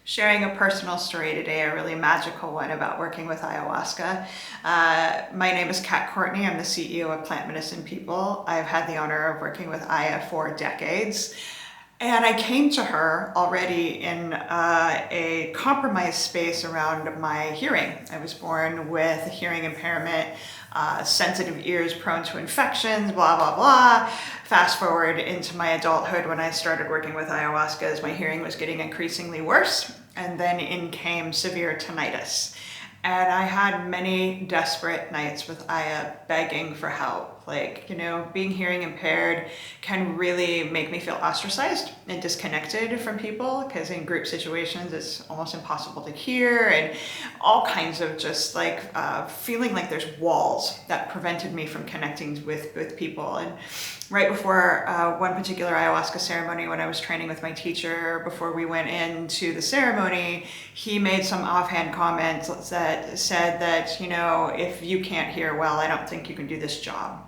Sharing a personal story today, a really magical one about working with ayahuasca. My name is Kat Courtney. I'm the CEO of Plant Medicine People. I've had the honor of working with Aya for decades. And I came to her already in a compromised space around my hearing. I was born with a hearing impairment, sensitive ears prone to infections, blah, blah, blah. Fast forward into my adulthood when I started working with ayahuasca as my hearing was getting increasingly worse. And then in came severe tinnitus. And I had many desperate nights with Aya begging for help. Like, being hearing impaired can really make me feel ostracized and disconnected from people, because in group situations, it's almost impossible to hear, and all kinds of just like feeling like there's walls that prevented me from connecting with people. And right before one particular ayahuasca ceremony, when I was training with my teacher, before we went into the ceremony, he made some offhand comments that said that, if you can't hear well, I don't think you can do this job.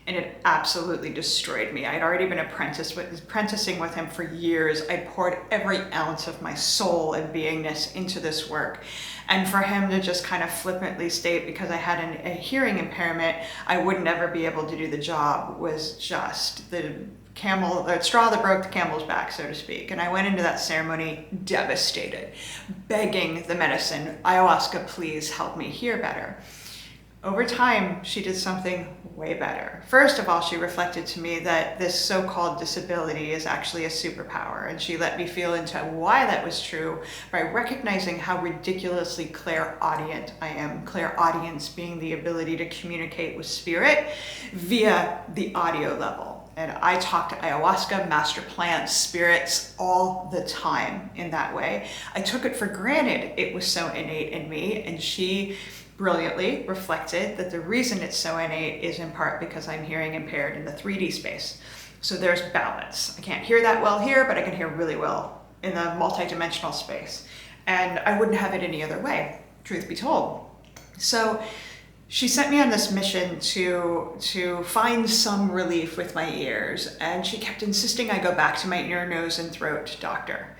And it absolutely destroyed me. I'd already been apprenticing with him for years. I poured every ounce of my soul and beingness into this work. And for him to just kind of flippantly state, because I had a hearing impairment, I would never be able to do the job, was just the straw that broke the camel's back, so to speak. And I went into that ceremony devastated, begging the medicine, ayahuasca, please help me hear better. Over time, she did something way better. First of all, she reflected to me that this so-called disability is actually a superpower, and she let me feel into why that was true by recognizing how ridiculously clairaudient I am. Clairaudience being the ability to communicate with spirit via the audio level. And I talk to ayahuasca, master plants, spirits all the time in that way. I took it for granted it was so innate in me, and she brilliantly reflected that the reason it's so innate is in part because I'm hearing impaired in the 3D space. So there's balance. I can't hear that well here, but I can hear really well in the multidimensional space. And I wouldn't have it any other way, truth be told. So she sent me on this mission to find some relief with my ears, and she kept insisting I go back to my ear, nose, and throat doctor.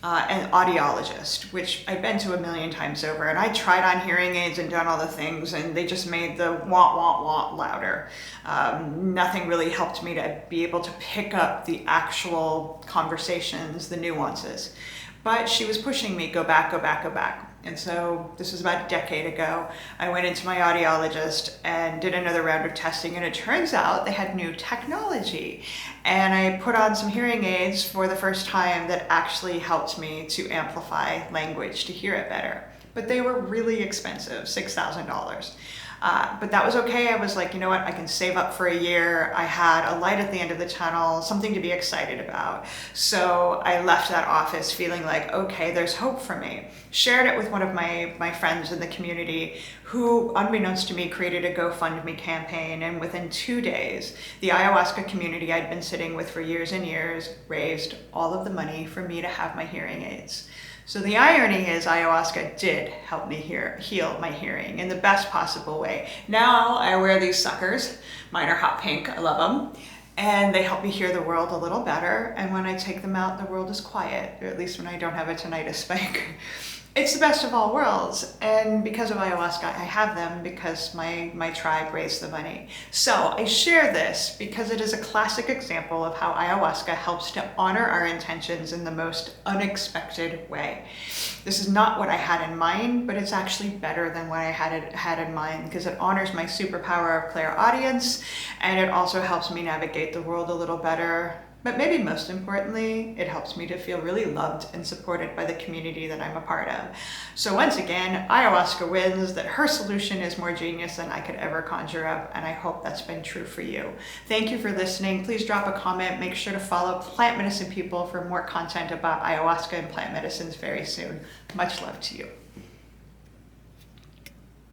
An audiologist, which I've been to a million times over, and I tried on hearing aids and done all the things, and they just made the wah, wah, wah louder. Nothing really helped me to be able to pick up the actual conversations, the nuances. But she was pushing me, go back, go back, go back. And so this was about a decade ago. I went into my audiologist and did another round of testing, and it turns out they had new technology. And I put on some hearing aids for the first time that actually helped me to amplify language, to hear it better. But they were really expensive, $6,000. But that was okay. I was like, you know what? I can save up for a year. I had a light at the end of the tunnel, something to be excited about. So I left that office feeling like, okay, there's hope for me. Shared it with one of my friends in the community who, unbeknownst to me, created a GoFundMe campaign. And within 2 days, the ayahuasca community I'd been sitting with for years and years raised all of the money for me to have my hearing aids. So the irony is ayahuasca did help me heal my hearing in the best possible way. Now I wear these suckers. Mine are hot pink, I love them. And they help me hear the world a little better. And when I take them out, the world is quiet, or at least when I don't have a tinnitus spike. It's the best of all worlds. And because of ayahuasca, I have them because my tribe raised the money. So I share this because it is a classic example of how ayahuasca helps to honor our intentions in the most unexpected way. This is not what I had in mind, but it's actually better than what I had in mind, because it honors my superpower of clairaudience, and it also helps me navigate the world a little better. But maybe most importantly, it helps me to feel really loved and supported by the community that I'm a part of. So once again, ayahuasca wins that her solution is more genius than I could ever conjure up, and I hope that's been true for you. Thank you for listening. Please drop a comment. Make sure to follow Plant Medicine People for more content about ayahuasca and plant medicines very soon. Much love to you.